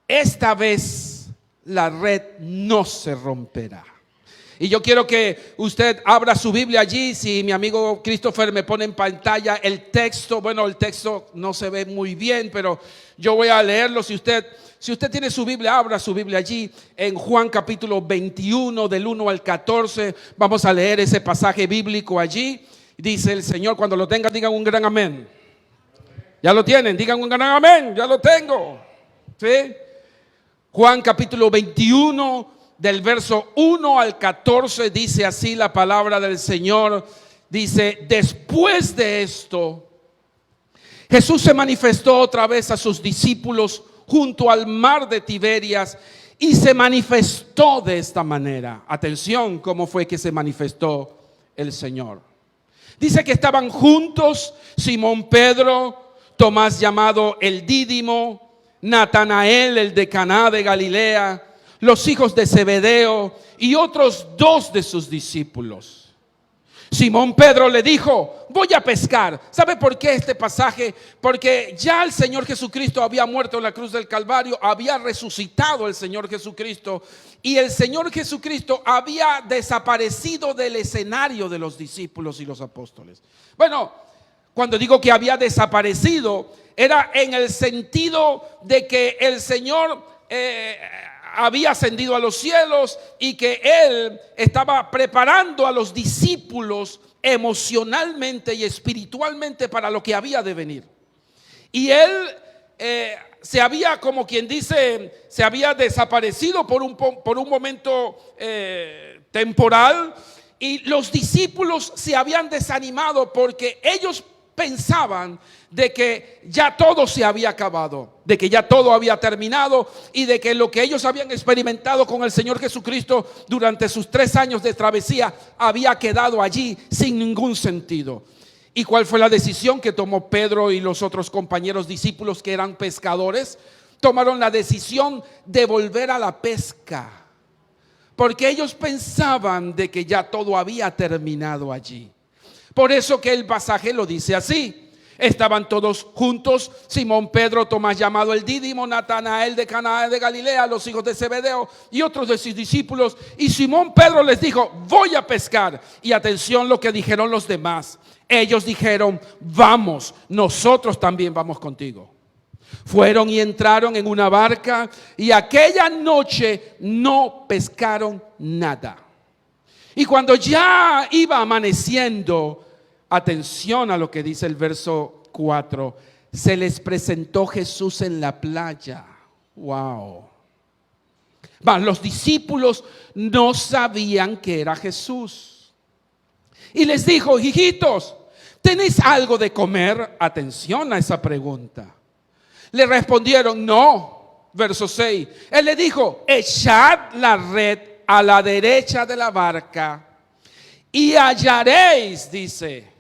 Esta vez la red no se romperá. Y yo quiero que usted abra su Biblia allí. Si mi amigo Christopher me pone en pantalla el texto. Bueno, el texto no se ve muy bien, pero yo voy a leerlo. Si usted tiene su Biblia, abra su Biblia allí en Juan capítulo 21 del 1 al 14. Vamos a leer ese pasaje bíblico allí. Dice el Señor, cuando lo tengan, digan un gran amén. ¿Ya lo tienen? Digan un gran amén. Ya lo tengo. ¿Sí? Juan capítulo 21 del verso 1 al 14 dice así la palabra del Señor. Dice: después de esto, Jesús se manifestó otra vez a sus discípulos junto al mar de Tiberias y se manifestó de esta manera. Atención, cómo fue que se manifestó el Señor. Dice que estaban juntos Simón Pedro, Tomás llamado el Dídimo, Natanael el de Caná de Galilea, los hijos de Zebedeo y otros dos de sus discípulos. Simón Pedro le dijo: voy a pescar. ¿Sabe por qué este pasaje? Porque ya el Señor Jesucristo había muerto en la cruz del Calvario, había resucitado el Señor Jesucristo, y el Señor Jesucristo había desaparecido del escenario de los discípulos y los apóstoles. Bueno, cuando digo que había desaparecido, era en el sentido de que el Señor había ascendido a los cielos y que Él estaba preparando a los discípulos emocionalmente y espiritualmente para lo que había de venir. Y Él se había, como quien dice, se había desaparecido por un momento temporal, y los discípulos se habían desanimado porque ellos pensaban de que ya todo se había acabado, de que ya todo había terminado y de que lo que ellos habían experimentado con el Señor Jesucristo durante sus 3 años de travesía había quedado allí sin ningún sentido. ¿Y cuál fue la decisión que tomó Pedro y los otros compañeros discípulos que eran pescadores? Tomaron la decisión de volver a la pesca, porque ellos pensaban de que ya todo había terminado allí. Por eso que el pasaje lo dice así: estaban todos juntos, Simón Pedro, Tomás llamado el Dídimo, Natanael de Caná de Galilea, los hijos de Zebedeo y otros de sus discípulos. Y Simón Pedro les dijo: voy a pescar. Y atención lo que dijeron los demás. Ellos dijeron: vamos, nosotros también vamos contigo. Fueron y entraron en una barca, y aquella noche no pescaron nada. Y cuando ya iba amaneciendo, atención a lo que dice el verso 4, se les presentó Jesús en la playa. Wow. Los discípulos no sabían que era Jesús. Y les dijo: hijitos, ¿tenéis algo de comer? Atención a esa pregunta. Le respondieron: no. Verso 6. Él le dijo: echad la red a la derecha de la barca y hallaréis, dice.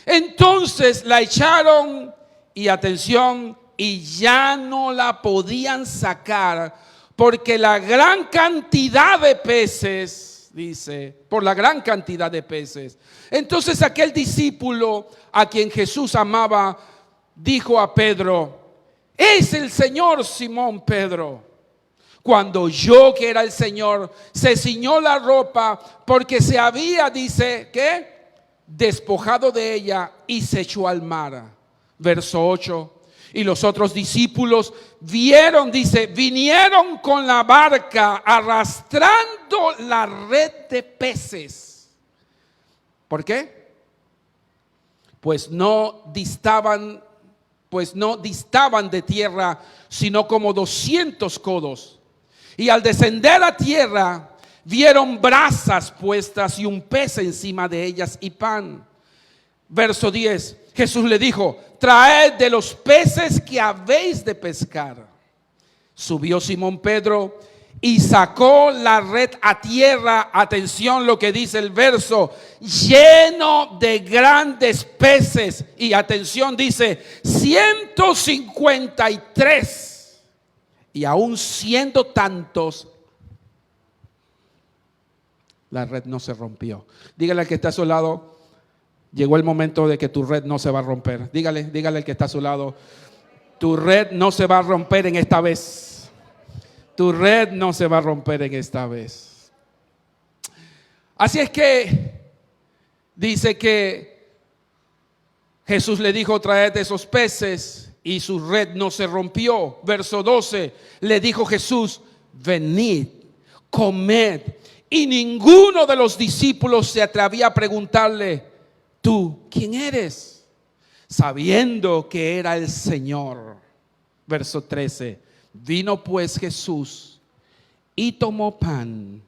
Entonces la echaron y atención, y ya no la podían sacar porque la gran cantidad de peces, dice, por la gran cantidad de peces. Entonces aquel discípulo a quien Jesús amaba, dijo a Pedro: es el Señor. Simón Pedro, cuando oyó que era el Señor, se ciñó la ropa porque se había, dice, ¿qué? Despojado de ella y se echó al mar. Verso 8. Y los otros discípulos vieron, dice, vinieron con la barca arrastrando la red de peces. ¿Por qué? Pues no distaban de tierra, sino como 200 codos. Y al descender a tierra, vieron brasas puestas y un pez encima de ellas y pan. Verso 10. Jesús le dijo: traed de los peces que habéis de pescar. Subió Simón Pedro y sacó la red a tierra. Atención lo que dice el verso: lleno de grandes peces. Y atención, dice 153. Y aún siendo tantos, la red no se rompió. Dígale al que está a su lado: llegó el momento de que tu red no se va a romper. Dígale al que está a su lado: tu red no se va a romper en esta vez. Tu red no se va a romper en esta vez. Así es que dice que Jesús le dijo: traed esos peces, y su red no se rompió. Verso 12, le dijo Jesús: venid, comed. Y ninguno de los discípulos se atrevía a preguntarle: ¿tú quién eres? Sabiendo que era el Señor. Verso 13. Vino pues Jesús y tomó pan,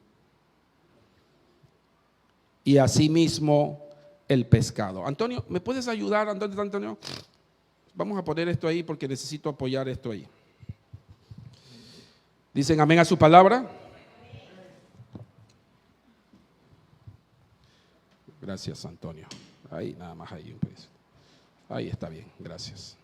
y asimismo el pescado. Antonio, ¿me puedes ayudar? Antonio, vamos a poner esto ahí porque necesito apoyar esto ahí. ¿Dicen amén a su palabra? Gracias, Antonio. Ahí, nada más ahí. Pues. Ahí está bien, gracias.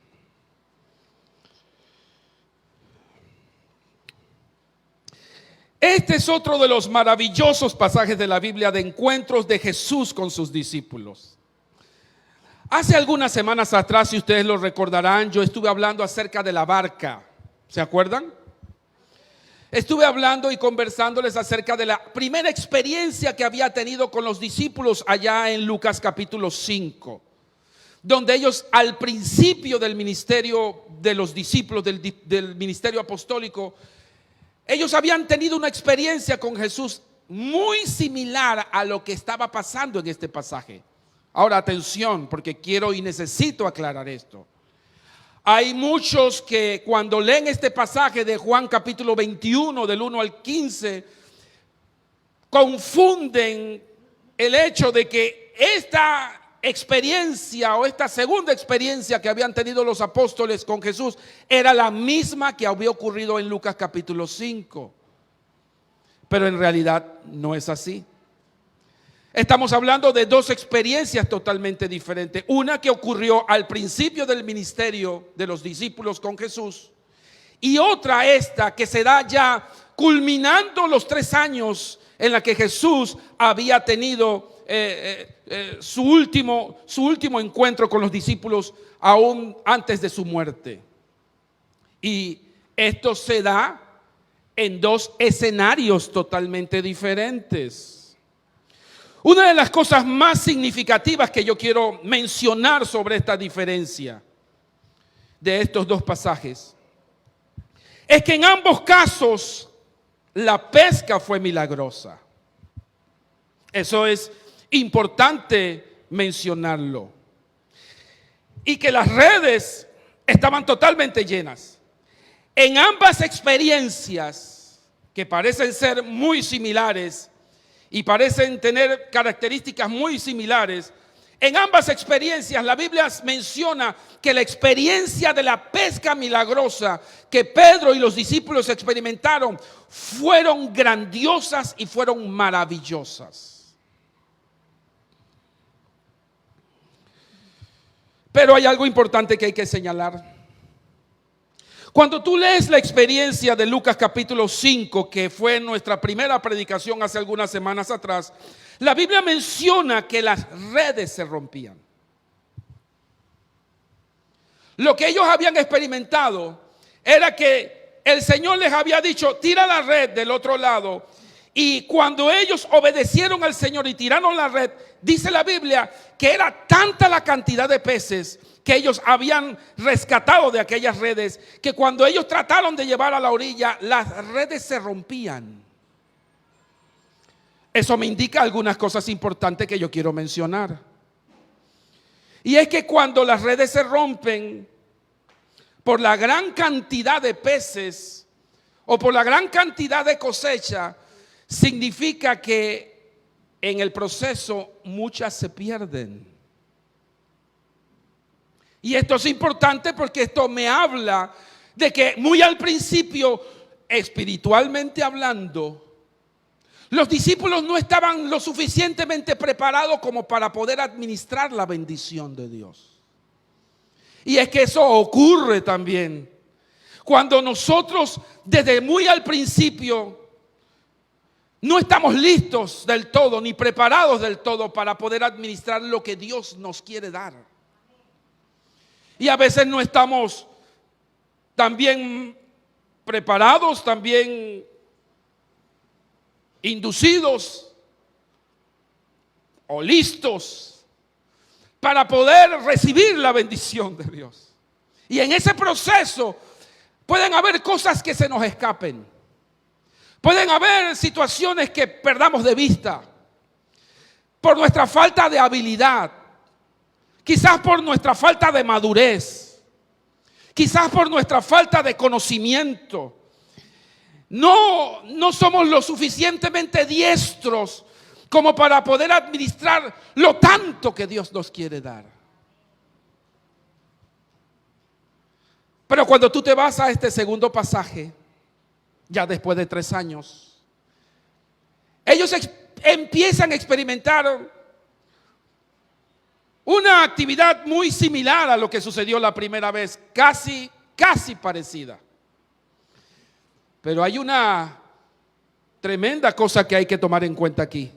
Este es otro de los maravillosos pasajes de la Biblia de encuentros de Jesús con sus discípulos. Hace algunas semanas atrás, si ustedes lo recordarán, yo estuve hablando acerca de la barca. ¿Se acuerdan? Estuve hablando y conversándoles acerca de la primera experiencia que había tenido con los discípulos allá en Lucas capítulo 5, donde ellos al principio del ministerio de los discípulos, del ministerio apostólico, ellos habían tenido una experiencia con Jesús muy similar a lo que estaba pasando en este pasaje. Ahora atención, porque quiero y necesito aclarar esto. Hay muchos que cuando leen este pasaje de Juan capítulo 21 del 1 al 15 confunden el hecho de que esta experiencia o esta segunda experiencia que habían tenido los apóstoles con Jesús era la misma que había ocurrido en Lucas capítulo 5. Pero en realidad no es así. Estamos hablando de dos experiencias totalmente diferentes. Una que ocurrió al principio del ministerio de los discípulos con Jesús, y otra esta que se da ya culminando los 3 años en la que Jesús había tenido su último encuentro con los discípulos aún antes de su muerte. Y esto se da en dos escenarios totalmente diferentes. Una de las cosas más significativas que yo quiero mencionar sobre esta diferencia de estos dos pasajes es que en ambos casos la pesca fue milagrosa. Eso es importante mencionarlo. Y que las redes estaban totalmente llenas. En ambas experiencias, que parecen ser muy similares y parecen tener características muy similares, en ambas experiencias la Biblia menciona que la experiencia de la pesca milagrosa que Pedro y los discípulos experimentaron fueron grandiosas y fueron maravillosas. Pero hay algo importante que hay que señalar. Cuando tú lees la experiencia de Lucas capítulo 5, que fue nuestra primera predicación hace algunas semanas atrás, la Biblia menciona que las redes se rompían. Lo que ellos habían experimentado era que el Señor les había dicho, tira la red del otro lado. Y cuando ellos obedecieron al Señor y tiraron la red, dice la Biblia que era tanta la cantidad de peces que ellos habían rescatado de aquellas redes, que cuando ellos trataron de llevar a la orilla, las redes se rompían. Eso me indica algunas cosas importantes que yo quiero mencionar. Y es que cuando las redes se rompen por la gran cantidad de peces o por la gran cantidad de cosecha, significa que en el proceso muchas se pierden. Y esto es importante porque esto me habla de que muy al principio, espiritualmente hablando, los discípulos no estaban lo suficientemente preparados como para poder administrar la bendición de Dios. Y es que eso ocurre también cuando nosotros desde muy al principio no estamos listos del todo ni preparados del todo para poder administrar lo que Dios nos quiere dar. Y a veces no estamos también preparados, también inducidos o listos para poder recibir la bendición de Dios. Y en ese proceso pueden haber cosas que se nos escapen. Pueden haber situaciones que perdamos de vista por nuestra falta de habilidad, quizás por nuestra falta de madurez, quizás por nuestra falta de conocimiento. No somos lo suficientemente diestros como para poder administrar lo tanto que Dios nos quiere dar. Pero cuando tú te vas a este segundo pasaje, ya después de 3 años, ellos empiezan a experimentar una actividad muy similar a lo que sucedió la primera vez, casi parecida. Pero hay una tremenda cosa que hay que tomar en cuenta aquí.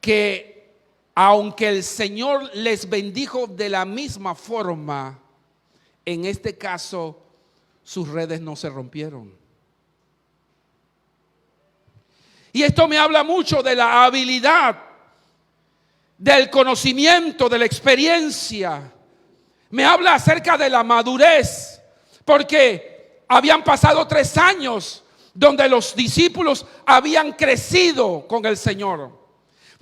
Que aunque el Señor les bendijo de la misma forma, en este caso sus redes no se rompieron. Y esto me habla mucho de la habilidad, del conocimiento, de la experiencia. Me habla acerca de la madurez, porque habían pasado 3 años donde los discípulos habían crecido con el Señor,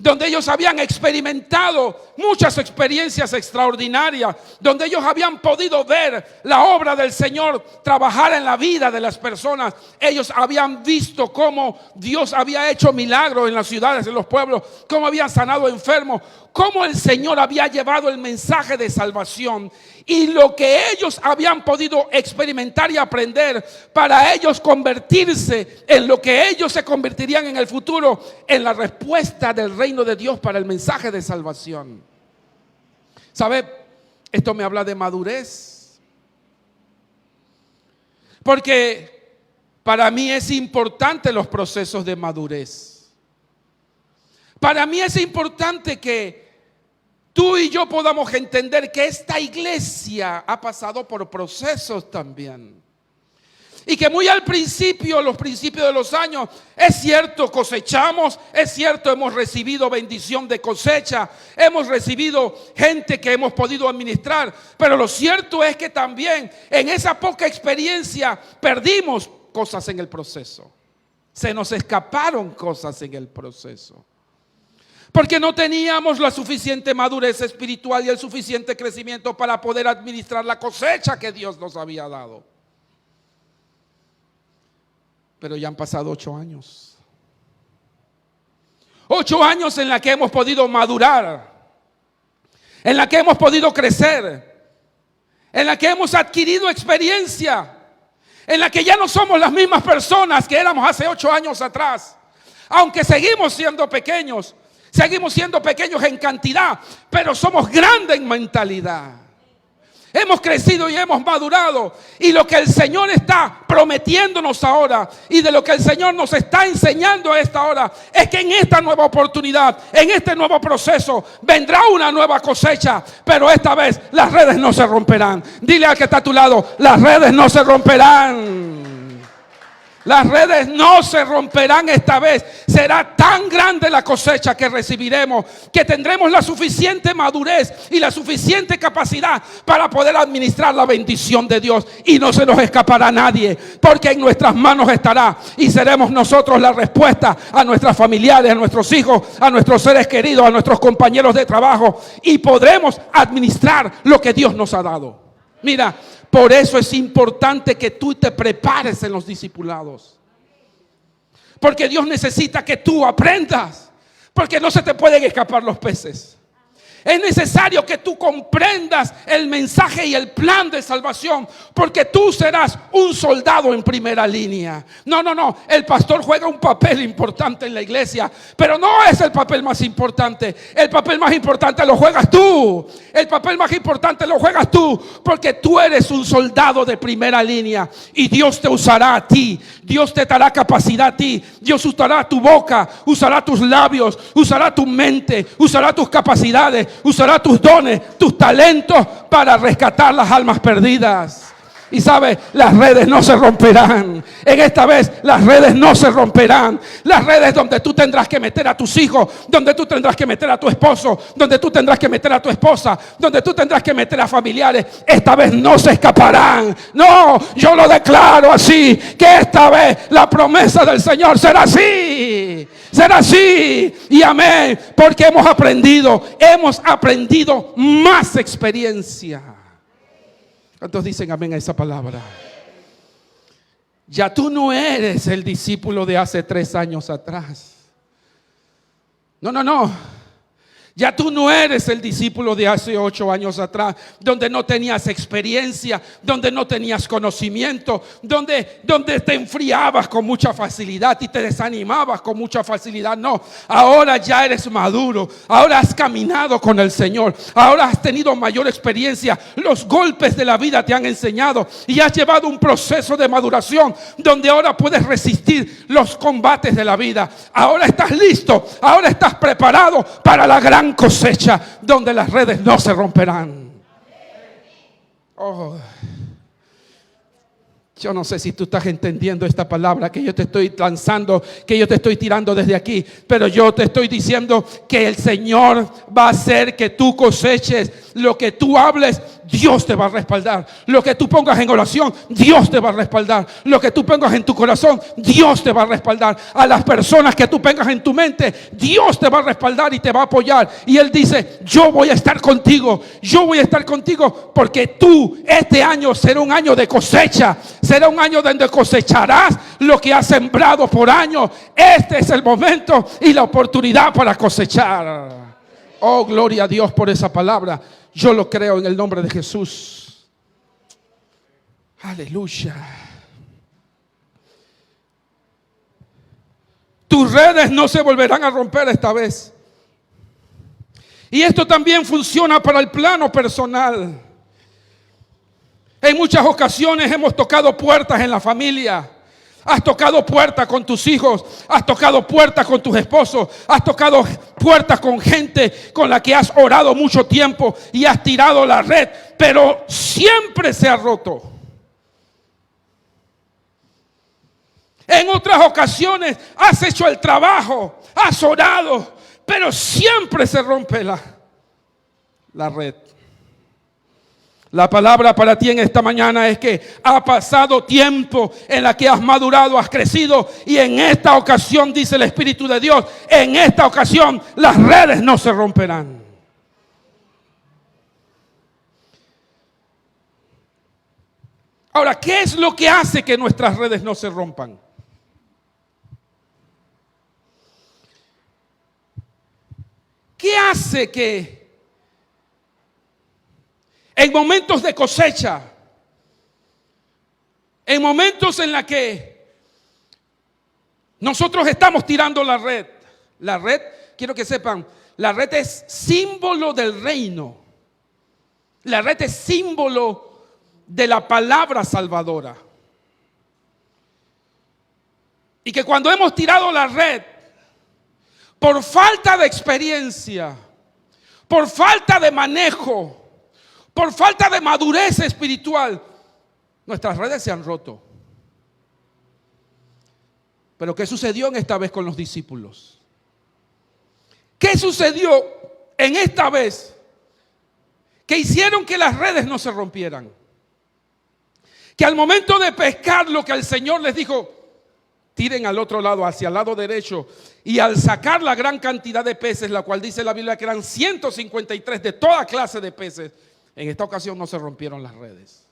donde ellos habían experimentado muchas experiencias extraordinarias, donde ellos habían podido ver la obra del Señor trabajar en la vida de las personas. Ellos habían visto cómo Dios había hecho milagros en las ciudades, en los pueblos, cómo había sanado enfermos, cómo el Señor había llevado el mensaje de salvación. Y lo que ellos habían podido experimentar y aprender para ellos convertirse en lo que ellos se convertirían en el futuro, en la respuesta del reino de Dios para el mensaje de salvación. ¿Sabe? Esto me habla de madurez. Porque para mí es importante los procesos de madurez. Para mí es importante que tú y yo podamos entender que esta iglesia ha pasado por procesos también. Y que muy al principio, los principios de los años, es cierto, cosechamos, es cierto, hemos recibido bendición de cosecha, hemos recibido gente que hemos podido administrar, pero lo cierto es que también en esa poca experiencia perdimos cosas en el proceso. Se nos escaparon cosas en el proceso. Porque no teníamos la suficiente madurez espiritual y el suficiente crecimiento para poder administrar la cosecha que Dios nos había dado. Pero ya han pasado 8 años. 8 años en la que hemos podido madurar, en la que hemos podido crecer, en la que hemos adquirido experiencia, en la que ya no somos las mismas personas que éramos hace 8 años atrás. Aunque seguimos siendo pequeños en cantidad, pero somos grandes en mentalidad. Hemos crecido y hemos madurado. Y lo que el Señor está prometiéndonos ahora y de lo que el Señor nos está enseñando a esta hora es que en esta nueva oportunidad, en este nuevo proceso, vendrá una nueva cosecha. Pero esta vez las redes no se romperán. Dile al que está a tu lado, las redes no se romperán. Las redes no se romperán esta vez. Será tan grande la cosecha que recibiremos que tendremos la suficiente madurez y la suficiente capacidad para poder administrar la bendición de Dios. Y no se nos escapará a nadie, porque en nuestras manos estará. Y seremos nosotros la respuesta a nuestros familiares, a nuestros hijos, a nuestros seres queridos, a nuestros compañeros de trabajo. Y podremos administrar lo que Dios nos ha dado. Mira, por eso es importante que tú te prepares en los discipulados. Porque Dios necesita que tú aprendas. Porque no se te pueden escapar los peces. Es necesario que tú comprendas el mensaje y el plan de salvación, porque tú serás un soldado en primera línea. No. El pastor juega un papel importante en la iglesia, pero no es el papel más importante. El papel más importante lo juegas tú. El papel más importante lo juegas tú, porque tú eres un soldado de primera línea y Dios te usará a ti. Dios te dará capacidad a ti. Dios usará tu boca, usará tus labios, usará tu mente, usará tus capacidades, usará tus dones, tus talentos para rescatar las almas perdidas. Y sabes, las redes no se romperán. En esta vez las redes no se romperán. Las redes donde tú tendrás que meter a tus hijos, donde tú tendrás que meter a tu esposo, donde tú tendrás que meter a tu esposa, donde tú tendrás que meter a familiares, esta vez no se escaparán. No, yo lo declaro así, que esta vez la promesa del Señor será así. Será así y amén, porque hemos aprendido más experiencia. ¿Cuántos dicen amén a esa palabra? Ya tú no eres el discípulo de hace 3 años atrás. No. Ya tú no eres el discípulo de hace 8 años atrás, donde no tenías experiencia, donde no tenías conocimiento, donde te enfriabas con mucha facilidad y te desanimabas con mucha facilidad. No, ahora ya eres maduro, ahora has caminado con el Señor, ahora has tenido mayor experiencia. Los golpes de la vida te han enseñado y has llevado un proceso de maduración donde ahora puedes resistir los combates de la vida. Ahora estás listo, ahora estás preparado para la gran cosecha donde las redes no se romperán. Yo no sé si tú estás entendiendo esta palabra que yo te estoy lanzando, que yo te estoy tirando desde aquí, pero yo te estoy diciendo que el Señor va a hacer que tú coseches. Lo que tú hables, Dios te va a respaldar. Lo que tú pongas en oración, Dios te va a respaldar. Lo que tú pongas en tu corazón, Dios te va a respaldar. A las personas que tú pongas en tu mente, Dios te va a respaldar y te va a apoyar. Y Él dice, yo voy a estar contigo. Yo voy a estar contigo porque tú, este año será un año de cosecha. Será un año donde cosecharás lo que has sembrado por años. Este es el momento y la oportunidad para cosechar. Oh, gloria a Dios por esa palabra. Yo lo creo en el nombre de Jesús. Aleluya. Tus redes no se volverán a romper esta vez. Y esto también funciona para el plano personal. En muchas ocasiones hemos tocado puertas en la familia. Has tocado puertas con tus hijos, has tocado puertas con tus esposos, has tocado puertas con gente con la que has orado mucho tiempo y has tirado la red, pero siempre se ha roto. En otras ocasiones has hecho el trabajo, has orado, pero siempre se rompe la red. La palabra para ti en esta mañana es que ha pasado tiempo en la que has madurado, has crecido, y en esta ocasión, dice el Espíritu de Dios, en esta ocasión las redes no se romperán. Ahora, ¿qué es lo que hace que nuestras redes no se rompan? ¿Qué hace que en momentos de cosecha, en momentos en la que nosotros estamos tirando la red, quiero que sepan, la red es símbolo del reino. La red es símbolo de la palabra salvadora. Y que cuando hemos tirado la red, por falta de experiencia, por falta de manejo, por falta de madurez espiritual, nuestras redes se han roto. Pero ¿qué sucedió en esta vez con los discípulos? ¿Qué sucedió en esta vez que hicieron que las redes no se rompieran? Que al momento de pescar, lo que el Señor les dijo, tiren al otro lado, hacia el lado derecho, y al sacar la gran cantidad de peces, la cual dice la Biblia que eran 153 de toda clase de peces, en esta ocasión no se rompieron las redes.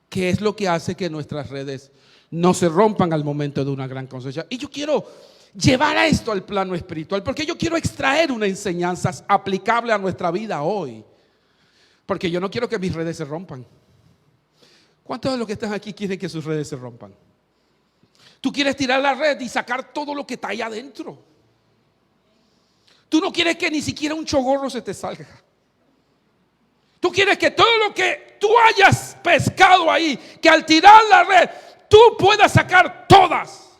¿Qué es lo que hace que nuestras redes no se rompan al momento de una gran cosecha? Y yo quiero llevar a esto al plano espiritual, porque yo quiero extraer una enseñanza aplicable a nuestra vida hoy. Porque yo no quiero que mis redes se rompan. ¿Cuántos de los que están aquí quieren que sus redes se rompan? Tú quieres tirar la red y sacar todo lo que está ahí adentro. Tú no quieres que ni siquiera un chogorro se te salga. Tú quieres que todo lo que tú hayas pescado ahí, que al tirar la red, tú puedas sacar todas.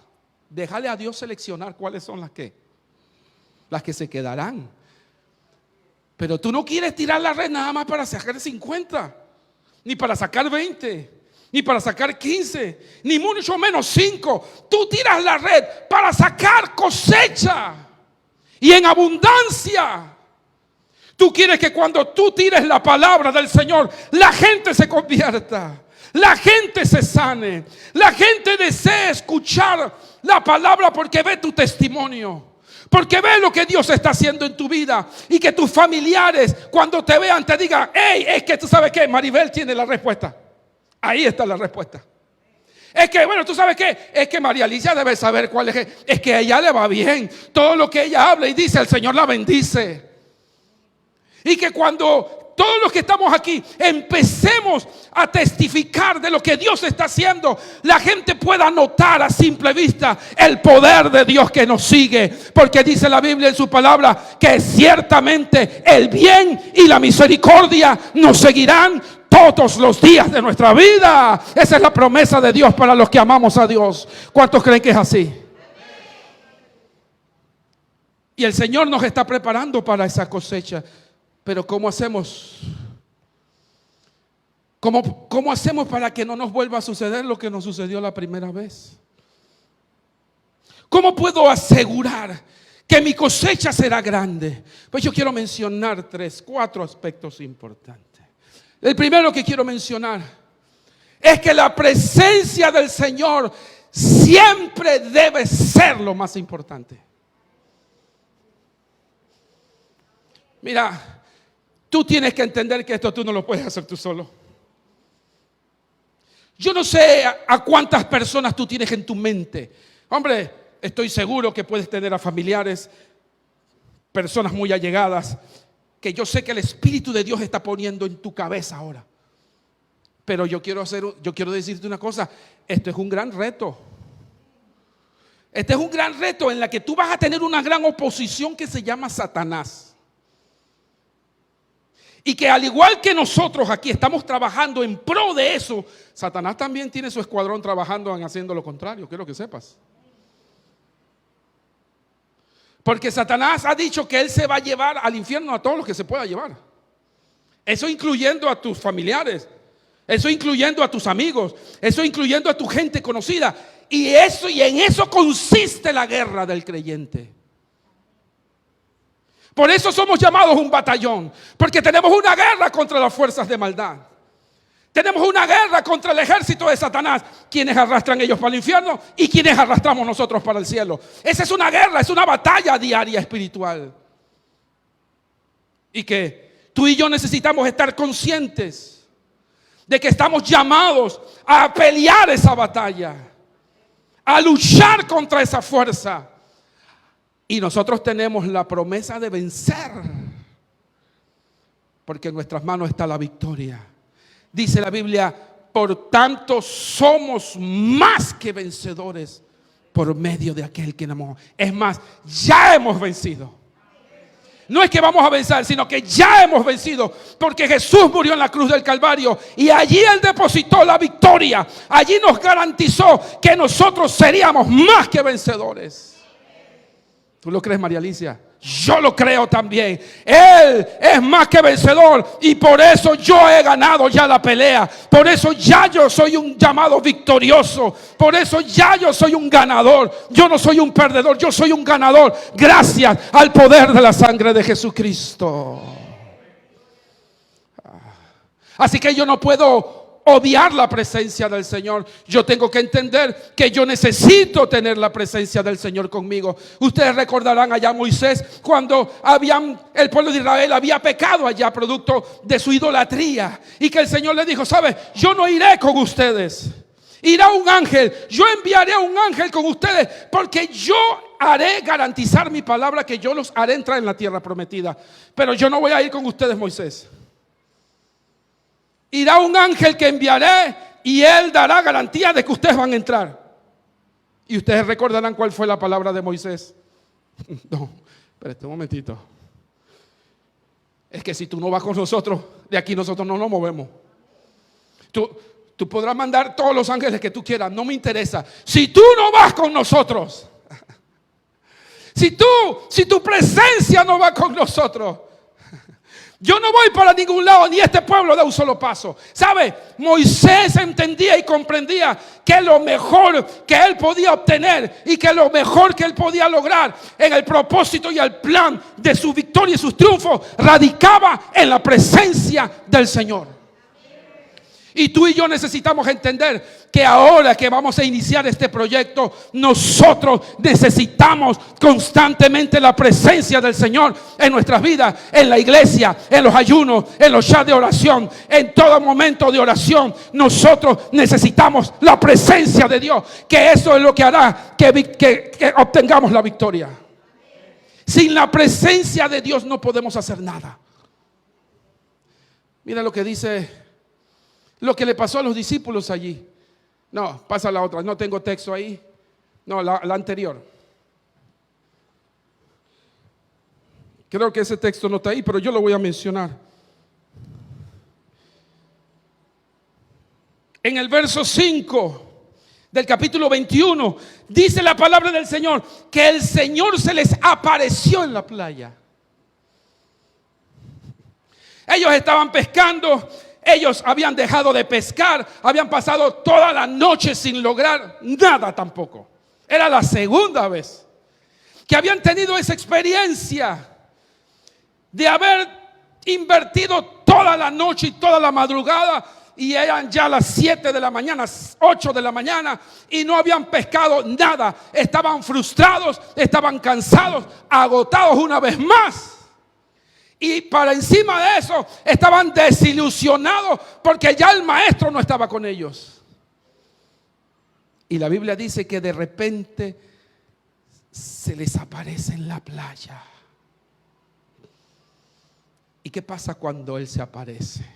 Déjale a Dios seleccionar cuáles son las que se quedarán. Pero tú no quieres tirar la red nada más para sacar 50, ni para sacar 20, ni para sacar 15, ni mucho menos 5. Tú tiras la red para sacar cosecha y en abundancia. Tú quieres que cuando tú tires la palabra del Señor, la gente se convierta, la gente se sane, la gente desee escuchar la palabra porque ve tu testimonio, porque ve lo que Dios está haciendo en tu vida, y que tus familiares cuando te vean te digan: hey, es que tú sabes que Maribel tiene la respuesta. Ahí está la respuesta. Es que, bueno, tú sabes qué, es que María Alicia debe saber cuál es que a ella le va bien. Todo lo que ella habla y dice, el Señor la bendice. Y que cuando todos los que estamos aquí empecemos a testificar de lo que Dios está haciendo, la gente pueda notar a simple vista el poder de Dios que nos sigue. Porque dice la Biblia en su palabra que ciertamente el bien y la misericordia nos seguirán todos los días de nuestra vida. Esa es la promesa de Dios para los que amamos a Dios. ¿Cuántos creen que es así? Y el Señor nos está preparando para esa cosecha. Pero ¿cómo hacemos? ¿Cómo hacemos para que no nos vuelva a suceder lo que nos sucedió la primera vez? ¿Cómo puedo asegurar que mi cosecha será grande? Pues yo quiero mencionar 4 aspectos importantes. El primero que quiero mencionar es que la presencia del Señor siempre debe ser lo más importante. Mira, tú tienes que entender que esto tú no lo puedes hacer tú solo. Yo no sé a cuántas personas tú tienes en tu mente. Hombre, estoy seguro que puedes tener a familiares, personas muy allegadas, que yo sé que el Espíritu de Dios está poniendo en tu cabeza ahora. Pero yo quiero decirte una cosa. Esto es un gran reto. Este es un gran reto en la que tú vas a tener una gran oposición que se llama Satanás. Y que al igual que nosotros aquí estamos trabajando en pro de eso, Satanás también tiene su escuadrón trabajando en haciendo lo contrario. Quiero que sepas. Porque Satanás ha dicho que él se va a llevar al infierno a todos los que se pueda llevar. Eso incluyendo a tus familiares, eso incluyendo a tus amigos, eso incluyendo a tu gente conocida. Y en eso consiste la guerra del creyente. Por eso somos llamados un batallón, porque tenemos una guerra contra las fuerzas de maldad. Tenemos una guerra contra el ejército de Satanás, quienes arrastran ellos para el infierno y quienes arrastramos nosotros para el cielo. Esa es una guerra, es una batalla diaria espiritual. Y que tú y yo necesitamos estar conscientes de que estamos llamados a pelear esa batalla, a luchar contra esa fuerza. Y nosotros tenemos la promesa de vencer, porque en nuestras manos está la victoria. Dice la Biblia: por tanto somos más que vencedores por medio de aquel que nos amó. Es más, ya hemos vencido. No es que vamos a vencer, sino que ya hemos vencido, porque Jesús murió en la cruz del Calvario y allí Él depositó la victoria. Allí nos garantizó que nosotros seríamos más que vencedores. ¿Tú lo crees, María Alicia? Yo lo creo también. Él es más que vencedor y por eso yo he ganado ya la pelea. Por eso ya yo soy un llamado victorioso. Por eso ya yo soy un ganador. Yo no soy un perdedor, yo soy un ganador gracias al poder de la sangre de Jesucristo. Así que yo no puedo obviar la presencia del Señor. Yo tengo que entender que yo necesito tener la presencia del Señor conmigo. Ustedes recordarán allá a Moisés cuando el pueblo de Israel había pecado allá producto de su idolatría, y que el Señor le dijo: ¿sabe? Yo no iré con ustedes. Irá un ángel. Yo enviaré a un ángel con ustedes, porque yo haré garantizar mi palabra que yo los haré entrar en la tierra prometida. Pero yo no voy a ir con ustedes, Moisés. Irá un ángel que enviaré y él dará garantía de que ustedes van a entrar. Y ustedes recordarán cuál fue la palabra de Moisés. No, espérate un momentito. Es que si tú no vas con nosotros, de aquí nosotros no nos movemos. Tú podrás mandar todos los ángeles que tú quieras, no me interesa. Si tú no vas con nosotros, si tu presencia no va con nosotros, yo no voy para ningún lado, ni este pueblo da un solo paso. ¿Sabe? Moisés entendía y comprendía que lo mejor que él podía obtener y que lo mejor que él podía lograr en el propósito y el plan de su victoria y sus triunfos radicaba en la presencia del Señor. Y tú y yo necesitamos entender que ahora que vamos a iniciar este proyecto, nosotros necesitamos constantemente la presencia del Señor en nuestras vidas, en la iglesia, en los ayunos, en los chats de oración, en todo momento de oración. Nosotros necesitamos la presencia de Dios, que eso es lo que hará que obtengamos la victoria. Sin la presencia de Dios no podemos hacer nada. Mira lo que dice, lo que le pasó a los discípulos allí. No, pasa la otra, no tengo texto ahí. No, la anterior. Creo que ese texto no está ahí, pero yo lo voy a mencionar. En el verso 5 del capítulo 21, dice la palabra del Señor que el Señor se les apareció en la playa. Ellos estaban pescando. Ellos habían dejado de pescar, habían pasado toda la noche sin lograr nada tampoco. Era la segunda vez que habían tenido esa experiencia de haber invertido toda la noche y toda la madrugada, y eran ya las 7 de la mañana, 8 de la mañana, y no habían pescado nada. Estaban frustrados, estaban cansados, agotados una vez más. Y para encima de eso estaban desilusionados porque ya el maestro no estaba con ellos. Y la Biblia dice que de repente se les aparece en la playa. ¿Y qué pasa cuando Él se aparece?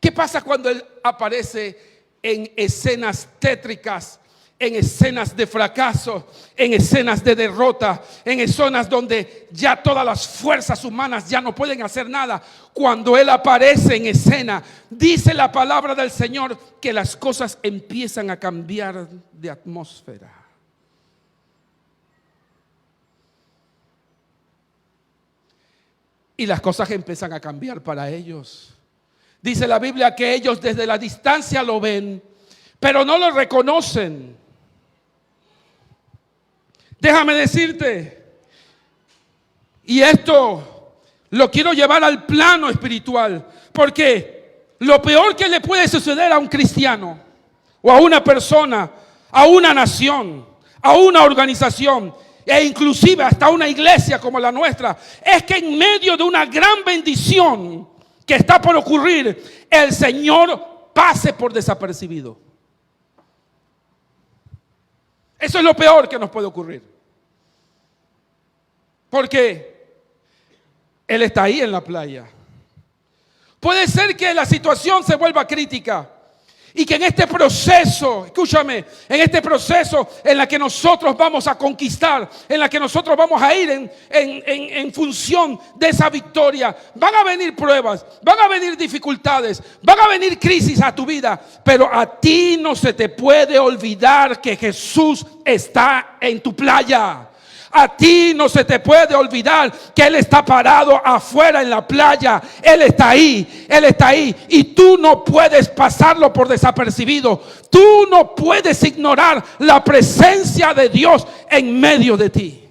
¿Qué pasa cuando Él aparece en escenas tétricas? En escenas de fracaso, en escenas de derrota, en escenas donde ya todas las fuerzas humanas ya no pueden hacer nada. Cuando Él aparece en escena, dice la palabra del Señor que las cosas empiezan a cambiar de atmósfera. Y las cosas empiezan a cambiar para ellos. Dice la Biblia que ellos desde la distancia lo ven, pero no lo reconocen. Déjame decirte, y esto lo quiero llevar al plano espiritual, porque lo peor que le puede suceder a un cristiano o a una persona, a una nación, a una organización e inclusive hasta una iglesia como la nuestra, es que en medio de una gran bendición que está por ocurrir, el Señor pase por desapercibido. Eso es lo peor que nos puede ocurrir. Porque Él está ahí en la playa. Puede ser que la situación se vuelva crítica Y que en este proceso, escúchame, en este proceso en la que nosotros vamos a conquistar, en la que nosotros vamos a ir en función de esa victoria, van a venir pruebas, van a venir dificultades, van a venir crisis a tu vida, pero a ti no se te puede olvidar que Jesús está en tu playa. A ti no se te puede olvidar que Él está parado afuera en la playa. Él está ahí, Él está ahí. Y tú no puedes pasarlo por desapercibido. Tú no puedes ignorar la presencia de Dios en medio de ti.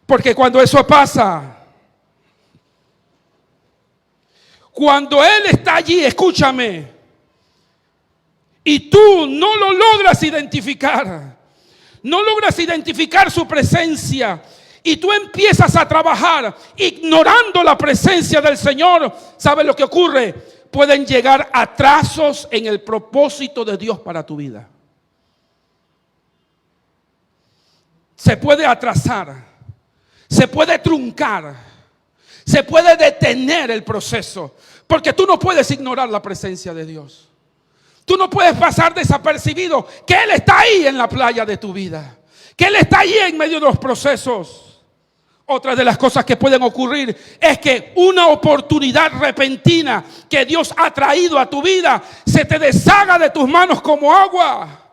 Porque cuando eso pasa, cuando Él está allí, escúchame, y tú no lo logras identificar, no logras identificar su presencia y tú empiezas a trabajar ignorando la presencia del Señor, ¿sabes lo que ocurre? Pueden llegar atrasos en el propósito de Dios para tu vida. Se puede atrasar, se puede truncar, se puede detener el proceso, porque tú no puedes ignorar la presencia de Dios. Tú no puedes pasar desapercibido que Él está ahí en la playa de tu vida, que Él está ahí en medio de los procesos. Otra de las cosas que pueden ocurrir es que una oportunidad repentina que Dios ha traído a tu vida se te deshaga de tus manos como agua.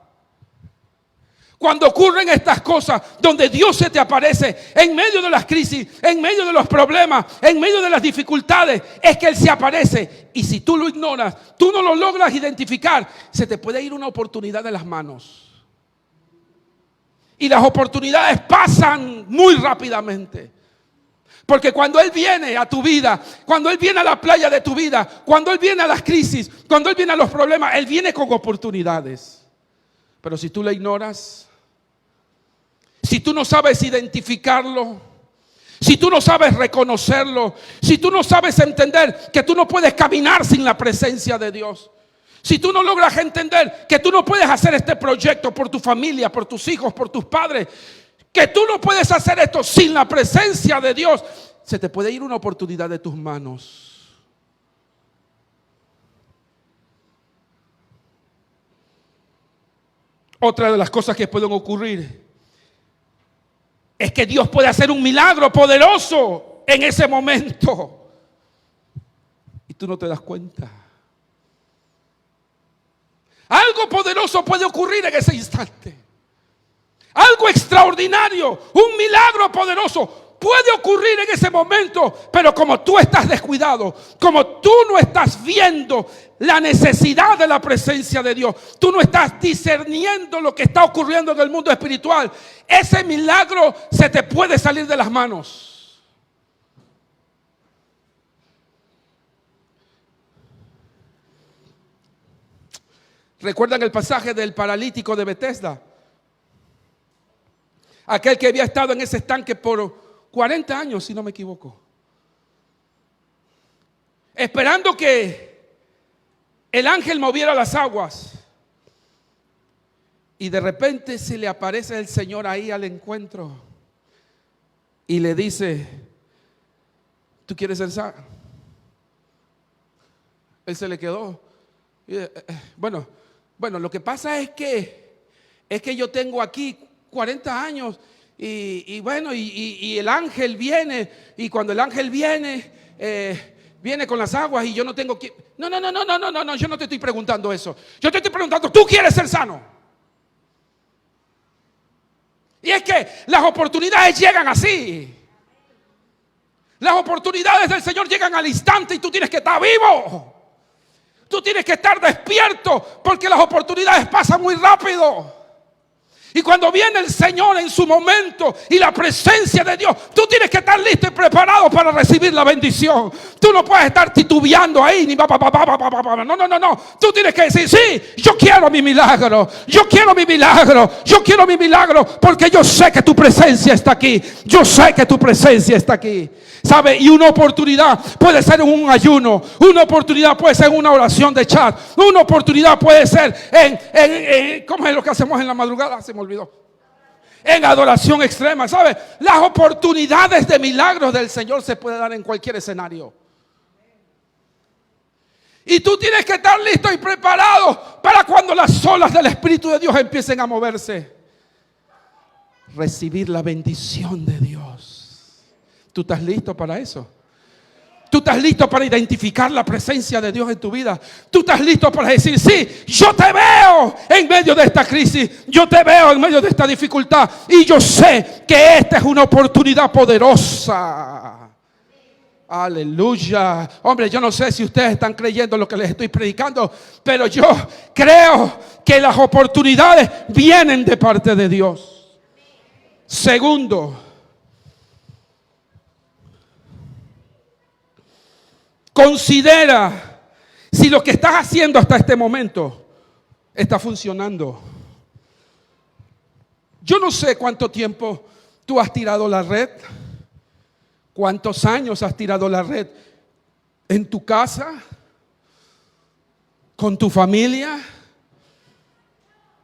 Cuando ocurren estas cosas, donde Dios se te aparece en medio de las crisis, en medio de los problemas, en medio de las dificultades, es que Él se aparece. Y si tú lo ignoras, tú no lo logras identificar, se te puede ir una oportunidad de las manos. Y las oportunidades pasan muy rápidamente. Porque cuando Él viene a tu vida, cuando Él viene a la playa de tu vida, cuando Él viene a las crisis, cuando Él viene a los problemas, Él viene con oportunidades. Pero si tú la ignoras, si tú no sabes identificarlo, si tú no sabes reconocerlo, si tú no sabes entender que tú no puedes caminar sin la presencia de Dios, si tú no logras entender que tú no puedes hacer este proyecto por tu familia, por tus hijos, por tus padres, que tú no puedes hacer esto sin la presencia de Dios, se te puede ir una oportunidad de tus manos. Otra de las cosas que pueden ocurrir es que Dios puede hacer un milagro poderoso en ese momento y tú no te das cuenta. Algo poderoso puede ocurrir en ese instante. Algo extraordinario, un milagro poderoso puede ocurrir en ese momento, pero como tú estás descuidado, como tú no estás viendo la necesidad de la presencia de Dios, tú no estás discerniendo lo que está ocurriendo en el mundo espiritual, ese milagro se te puede salir de las manos. ¿Recuerdan el pasaje del paralítico de Betesda? Aquel que había estado en ese estanque por 40 años, si no me equivoco, esperando que el ángel moviera las aguas. Y de repente se le aparece el Señor ahí al encuentro y le dice: ¿tú quieres ser sano? Él se le quedó. Bueno, lo que pasa es que yo tengo aquí 40 años y el ángel viene, y cuando el ángel viene, viene con las aguas y yo no tengo que... No, yo no te estoy preguntando eso. Yo te estoy preguntando, ¿tú quieres ser sano? Y es que las oportunidades llegan así. Las oportunidades del Señor llegan al instante y tú tienes que estar vivo. Tú tienes que estar despierto, porque las oportunidades pasan muy rápido. Y cuando viene el Señor en su momento y la presencia de Dios, tú tienes que estar listo y preparado para recibir la bendición. Tú no puedes estar titubeando ahí, ni no. Tú tienes que decir: sí, yo quiero mi milagro, yo quiero mi milagro, yo quiero mi milagro, porque yo sé que tu presencia está aquí. Yo sé que tu presencia está aquí. ¿Sabe? Y una oportunidad puede ser en un ayuno, una oportunidad puede ser en una oración de chat, una oportunidad puede ser en ¿cómo es lo que hacemos en la madrugada? Se me olvidó. En adoración extrema, ¿sabe? Las oportunidades de milagros del Señor se pueden dar en cualquier escenario. Y tú tienes que estar listo y preparado para cuando las olas del Espíritu de Dios empiecen a moverse. Recibir la bendición de Dios. ¿Tú estás listo para eso? ¿Tú estás listo para identificar la presencia de Dios en tu vida? ¿Tú estás listo para decir, sí, yo te veo en medio de esta crisis, yo te veo en medio de esta dificultad y yo sé que esta es una oportunidad poderosa? Aleluya. Hombre, yo no sé si ustedes están creyendo lo que les estoy predicando, pero yo creo que las oportunidades vienen de parte de Dios. Segundo, considera si lo que estás haciendo hasta este momento está funcionando. Yo no sé cuánto tiempo tú has tirado la red, cuántos años has tirado la red en tu casa, con tu familia,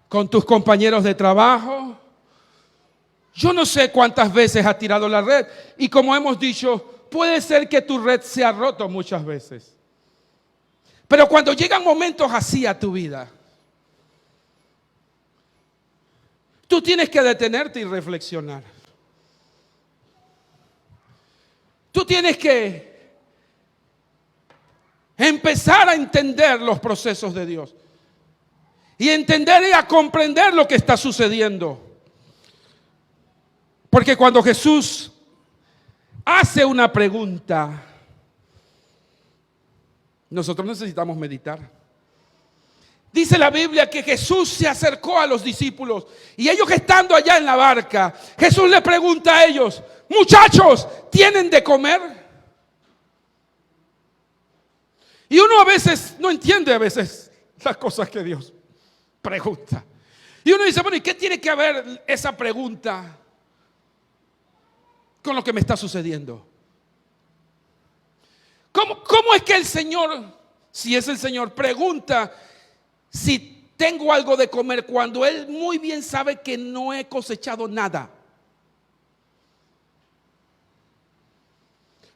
con tus compañeros de trabajo. Yo no sé cuántas veces has tirado la red y como hemos dicho, puede ser que tu red se ha roto muchas veces. Pero cuando llegan momentos así a tu vida, tú tienes que detenerte y reflexionar. Tú tienes que empezar a entender los procesos de Dios. Y entender y a comprender lo que está sucediendo. Porque cuando Jesús hace una pregunta, nosotros necesitamos meditar. Dice la Biblia que Jesús se acercó a los discípulos y ellos estando allá en la barca, Jesús le pregunta a ellos, muchachos, ¿tienen de comer? Y uno a veces no entiende las cosas que Dios pregunta. Y uno dice, bueno, ¿y qué tiene que ver esa pregunta con lo que me está sucediendo? ¿Cómo es que el Señor, si es el Señor, pregunta si tengo algo de comer cuando Él muy bien sabe que no he cosechado nada?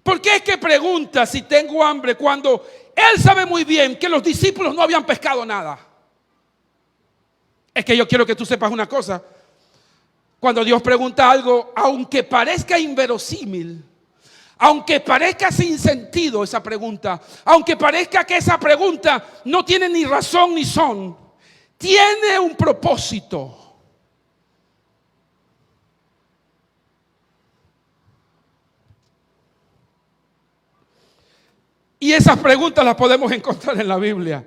¿Por qué es que pregunta si tengo hambre cuando Él sabe muy bien que los discípulos no habían pescado nada? Es que yo quiero que tú sepas una cosa. Cuando Dios pregunta algo, aunque parezca inverosímil, aunque parezca sin sentido esa pregunta, aunque parezca que esa pregunta no tiene ni razón ni son, tiene un propósito. Y esas preguntas las podemos encontrar en la Biblia.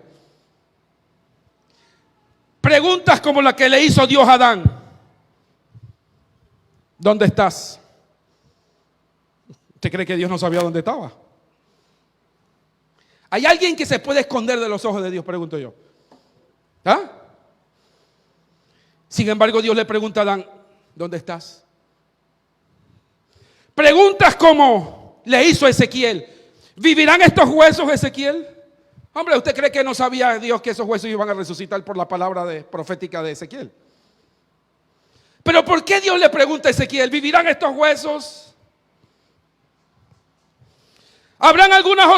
Preguntas como la que le hizo Dios a Adán. ¿Dónde estás? ¿Usted cree que Dios no sabía dónde estaba? ¿Hay alguien que se puede esconder de los ojos de Dios? Pregunto yo. ¿Ah? Sin embargo, Dios le pregunta a Adán, ¿dónde estás? Preguntas como le hizo a Ezequiel. ¿Vivirán estos huesos, Ezequiel? Hombre, ¿usted cree que no sabía Dios que esos huesos iban a resucitar por la palabra profética de Ezequiel? Pero ¿por qué Dios le pregunta a Ezequiel, ¿vivirán estos huesos? ¿Habrán alguna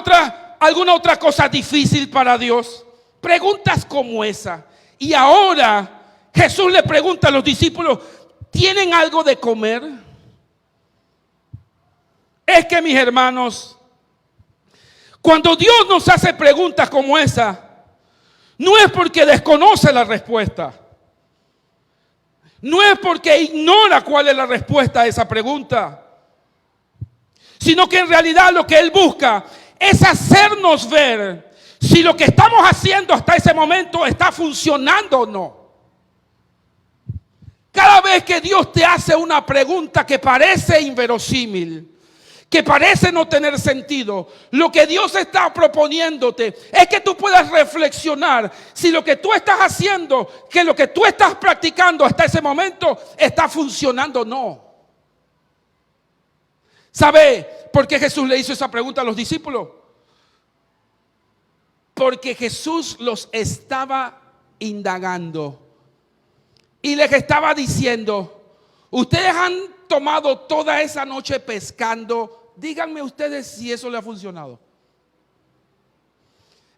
otra cosa difícil para Dios? Preguntas como esa. Y ahora Jesús le pregunta a los discípulos, ¿tienen algo de comer? Es que, mis hermanos, cuando Dios nos hace preguntas como esa, no es porque desconoce la respuesta. No es porque ignora cuál es la respuesta a esa pregunta, sino que en realidad lo que Él busca es hacernos ver si lo que estamos haciendo hasta ese momento está funcionando o no. Cada vez que Dios te hace una pregunta que parece inverosímil, que parece no tener sentido, lo que Dios está proponiéndote es que tú puedas reflexionar si lo que tú estás haciendo, que lo que tú estás practicando hasta ese momento está funcionando o no. ¿Sabe por qué Jesús le hizo esa pregunta a los discípulos? Porque Jesús los estaba indagando y les estaba diciendo, ustedes han tomado toda esa noche pescando, díganme ustedes si eso le ha funcionado.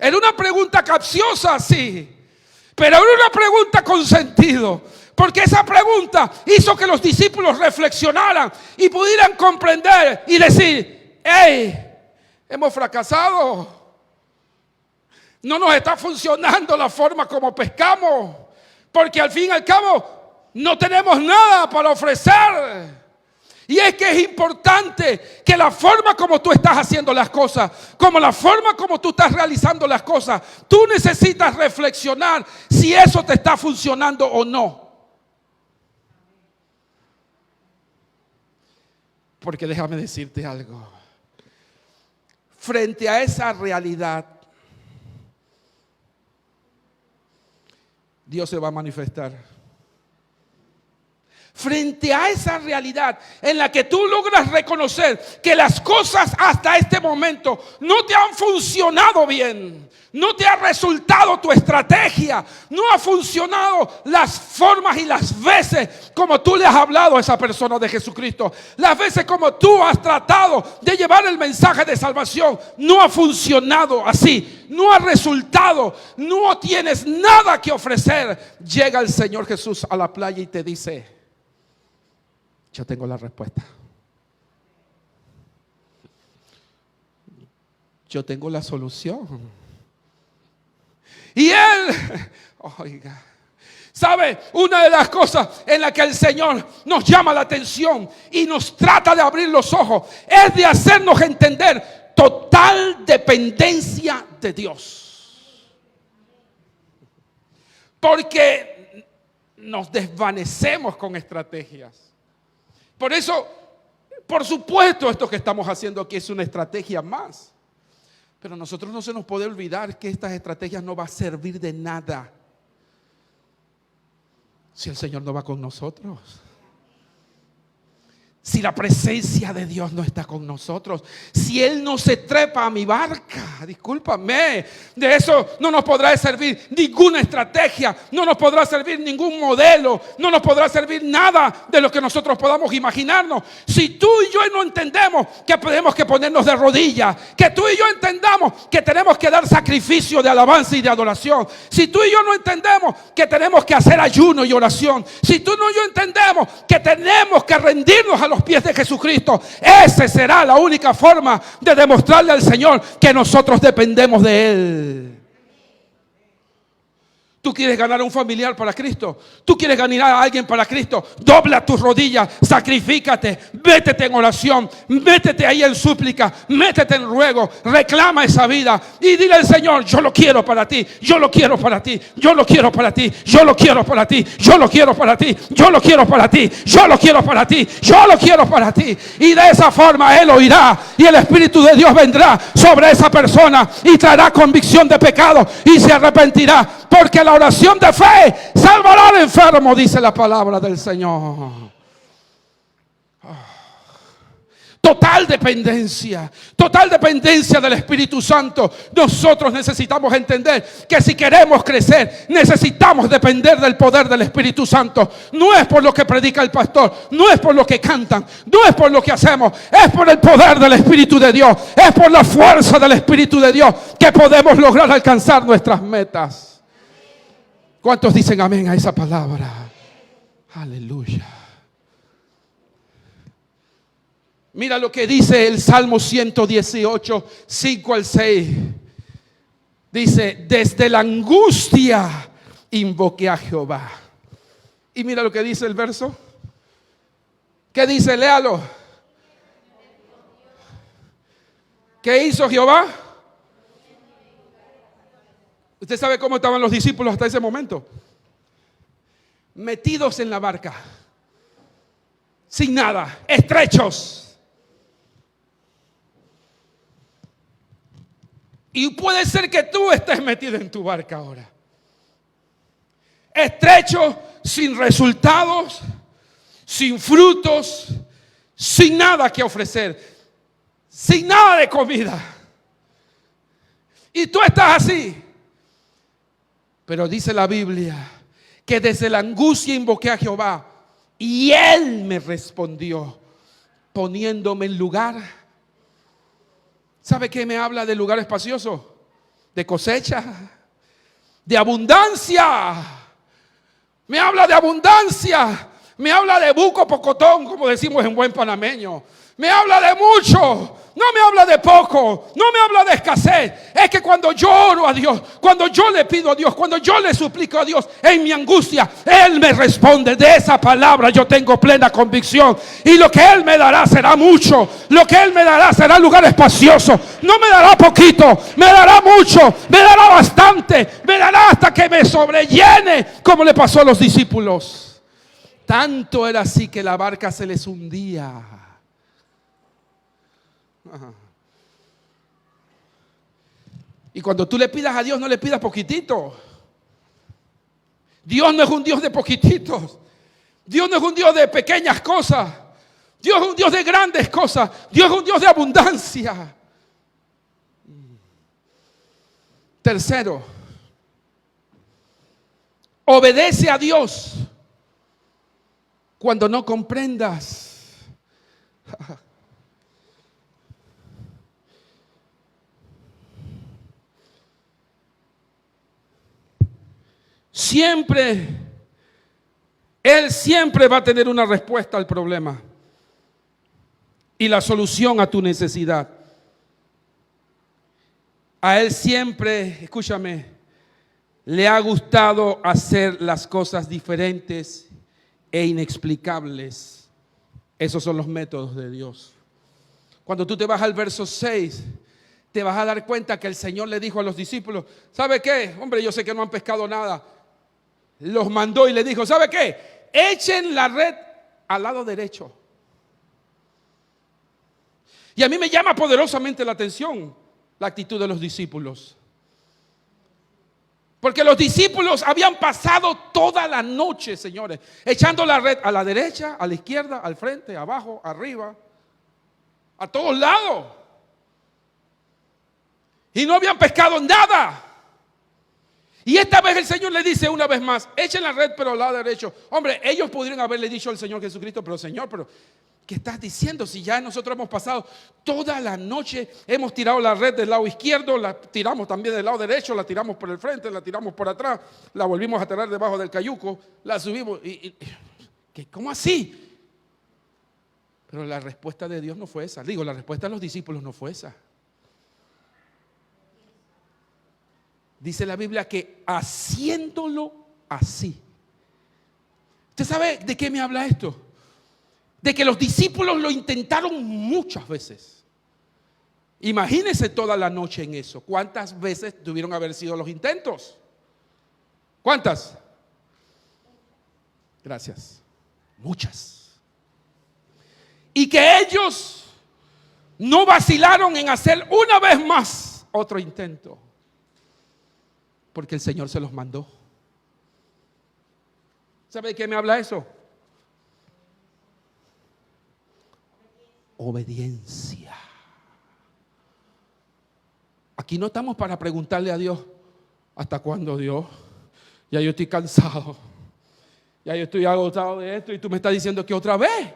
Era una pregunta capciosa, sí, pero era una pregunta con sentido. Porque esa pregunta hizo que los discípulos reflexionaran y pudieran comprender y decir: hey, hemos fracasado. No nos está funcionando la forma como pescamos, porque al fin y al cabo no tenemos nada para ofrecer. Y es que es importante que la forma como tú estás haciendo las cosas, como la forma como tú estás realizando las cosas, tú necesitas reflexionar si eso te está funcionando o no. Porque déjame decirte algo. Frente a esa realidad, Dios se va a manifestar. Frente a esa realidad en la que tú logras reconocer que las cosas hasta este momento no te han funcionado bien, no te ha resultado tu estrategia, no ha funcionado las formas y las veces como tú le has hablado a esa persona de Jesucristo, las veces como tú has tratado de llevar el mensaje de salvación, no ha funcionado así, no ha resultado, no tienes nada que ofrecer. Llega el Señor Jesús a la playa y te dice: yo tengo la respuesta. Yo tengo la solución. Y Él, oiga, ¿sabe? Una de las cosas en la que el Señor nos llama la atención y nos trata de abrir los ojos es de hacernos entender total dependencia de Dios. Porque nos desvanecemos con estrategias. Por eso, por supuesto, esto que estamos haciendo aquí es una estrategia más. Pero a nosotros no se nos puede olvidar que estas estrategias no van a servir de nada si el Señor no va con nosotros. Si la presencia de Dios no está con nosotros, si Él no se trepa a mi barca, discúlpame, de eso no nos podrá servir ninguna estrategia, no nos podrá servir ningún modelo, no nos podrá servir nada de lo que nosotros podamos imaginarnos. Si tú y yo no entendemos que tenemos que ponernos de rodillas, que tú y yo entendamos que tenemos que dar sacrificio de alabanza y de adoración, si tú y yo no entendemos que tenemos que hacer ayuno y oración, si tú y yo entendemos que tenemos que rendirnos a los pies de Jesucristo, esa será la única forma de demostrarle al Señor que nosotros dependemos de Él. Tú quieres ganar a un familiar para Cristo, tú quieres ganar a alguien para Cristo, dobla tus rodillas, sacrifícate, métete en oración, métete ahí en súplica, métete en ruego, reclama esa vida y dile al Señor: yo lo quiero para ti, yo lo quiero para ti, yo lo quiero para ti, yo lo quiero para ti, yo lo quiero para ti, yo lo quiero para ti, yo lo quiero para ti, yo lo quiero para ti. Y de esa forma Él oirá y el Espíritu de Dios vendrá sobre esa persona y traerá convicción de pecado y se arrepentirá, porque la oración de fe salvará al enfermo, dice la palabra del Señor. Total dependencia del Espíritu Santo. Nosotros necesitamos entender que si queremos crecer, necesitamos depender del poder del Espíritu Santo. No es por lo que predica el pastor, no es por lo que cantan, no es por lo que hacemos, es por el poder del Espíritu de Dios, es por la fuerza del Espíritu de Dios que podemos lograr alcanzar nuestras metas. ¿Cuántos dicen amén a esa palabra? Aleluya. Mira lo que dice el Salmo 118, 5 al 6. Dice: desde la angustia invoqué a Jehová. Y mira lo que dice el verso. ¿Qué dice? Léalo. ¿Qué hizo Jehová? ¿Usted sabe cómo estaban los discípulos hasta ese momento? Metidos en la barca, sin nada, estrechos. Y puede ser que tú estés metido en tu barca ahora, estrecho, sin resultados, sin frutos, sin nada que ofrecer, sin nada de comida. Y tú estás así. Pero dice la Biblia que desde la angustia invoqué a Jehová y Él me respondió poniéndome en lugar. ¿Sabe qué me habla de lugar espacioso? de cosecha, de abundancia. Me habla de abundancia. Me habla de buco pocotón, como decimos en buen panameño. Me habla de mucho. No me habla de poco, no me habla de escasez. Es que cuando yo oro a Dios, cuando yo le pido a Dios, cuando yo le suplico a Dios en mi angustia, Él me responde. De esa palabra yo tengo plena convicción. Y lo que Él me dará será mucho. Lo que Él me dará será lugar espacioso. No me dará poquito, me dará mucho, me dará bastante, me dará hasta que me sobrellene, como le pasó a los discípulos. Tanto era así que la barca se les hundía. Y cuando tú le pidas a Dios, no le pidas poquitito. Dios no es un Dios de poquititos. Dios no es un Dios de pequeñas cosas. Dios es un Dios de grandes cosas. Dios es un Dios de abundancia. Tercero, obedece a Dios cuando no comprendas. Él siempre va a tener una respuesta al problema y la solución a tu necesidad. A Él siempre, escúchame, le ha gustado hacer las cosas diferentes e inexplicables. Esos son los métodos de Dios. Cuando tú te vas al verso 6, te vas a dar cuenta que el Señor le dijo a los discípulos, ¿sabe qué? Hombre, yo sé que no han pescado nada. Los mandó y le dijo, ¿sabe qué? Echen la red al lado derecho. Y a mí me llama poderosamente la atención la actitud de los discípulos. Porque los discípulos habían pasado toda la noche, señores, echando la red a la derecha, a la izquierda, al frente, abajo, arriba, a todos lados. Y no habían pescado nada. Y esta vez el Señor le dice una vez más, echen la red pero al lado derecho. Hombre, ellos pudieron haberle dicho al Señor Jesucristo, pero Señor, ¿qué estás diciendo? Si ya nosotros hemos pasado toda la noche, hemos tirado la red del lado izquierdo, la tiramos también del lado derecho, la tiramos por el frente, la tiramos por atrás, la volvimos a tirar debajo del cayuco, la subimos. ¿Cómo así? Pero la respuesta de Dios no fue esa. Digo, la respuesta de los discípulos no fue esa. Dice la Biblia que haciéndolo así. ¿Usted sabe de qué me habla esto? De que los discípulos lo intentaron muchas veces. Imagínense toda la noche en eso. ¿Cuántas veces tuvieron que haber sido los intentos? ¿Cuántas? Gracias. Muchas. Y que ellos no vacilaron en hacer una vez más otro intento. Porque el Señor se los mandó. ¿Sabe de qué me habla eso? Obediencia. Aquí no estamos para preguntarle a Dios, ¿hasta cuándo, Dios? Ya yo estoy cansado. Ya yo estoy agotado de esto y tú me estás diciendo que otra vez.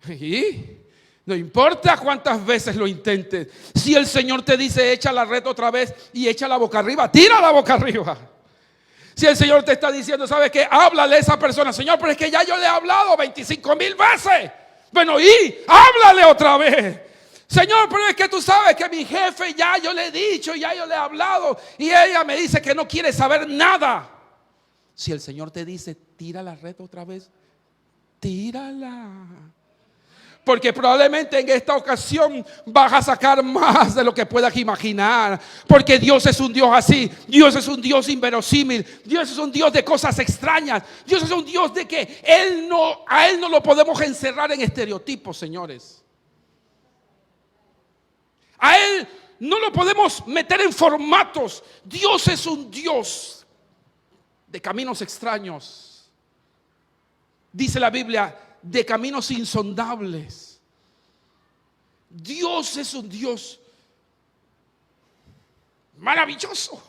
Y no importa cuántas veces lo intentes. Si el Señor te dice echa la red otra vez y echa la boca arriba, tira la boca arriba. Si el Señor te está diciendo, ¿sabes qué? Háblale a esa persona. Señor, pero es que ya yo le he hablado 25,000 veces. Bueno, y háblale otra vez. Señor, pero es que tú sabes que mi jefe ya yo le he dicho, ya yo le he hablado y ella me dice que no quiere saber nada. Si el Señor te dice tira la red otra vez, tírala. Porque probablemente en esta ocasión vas a sacar más de lo que puedas imaginar. Porque Dios es un Dios así. Dios es un Dios inverosímil. Dios es un Dios de cosas extrañas. Dios es un Dios de que a Él no lo podemos encerrar en estereotipos, señores. A Él no lo podemos meter en formatos. Dios es un Dios de caminos extraños. Dice la Biblia, de caminos insondables. Dios es un Dios maravilloso.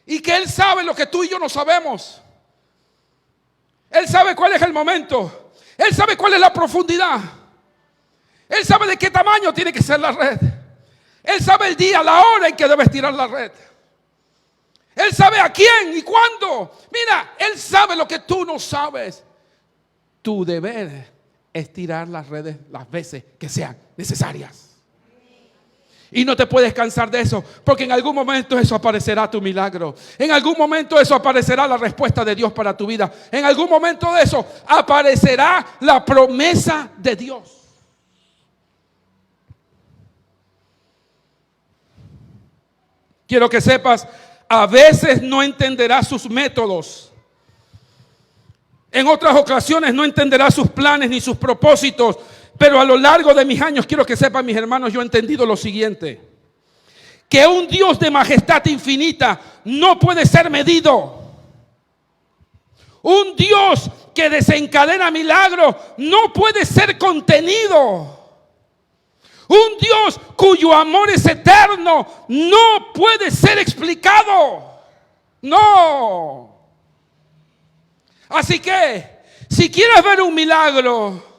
Y que Él sabe lo que tú y yo no sabemos. Él sabe cuál es el momento. Él sabe cuál es la profundidad. Él sabe de qué tamaño tiene que ser la red. Él sabe el día, la hora en que debes tirar la red. Él sabe a quién y cuándo. Mira, Él sabe lo que tú no sabes. Tu deber es tirar las redes las veces que sean necesarias. Y no te puedes cansar de eso, porque en algún momento eso aparecerá tu milagro. En algún momento eso aparecerá la respuesta de Dios para tu vida. En algún momento de eso aparecerá la promesa de Dios. Quiero que sepas, a veces no entenderás sus métodos. En otras ocasiones no entenderás sus planes ni sus propósitos. Pero a lo largo de mis años, quiero que sepan, mis hermanos, yo he entendido lo siguiente: que un Dios de majestad infinita no puede ser medido. Un Dios que desencadena milagros no puede ser contenido. Un Dios cuyo amor es eterno no puede ser explicado. No. Así que, si quieres ver un milagro,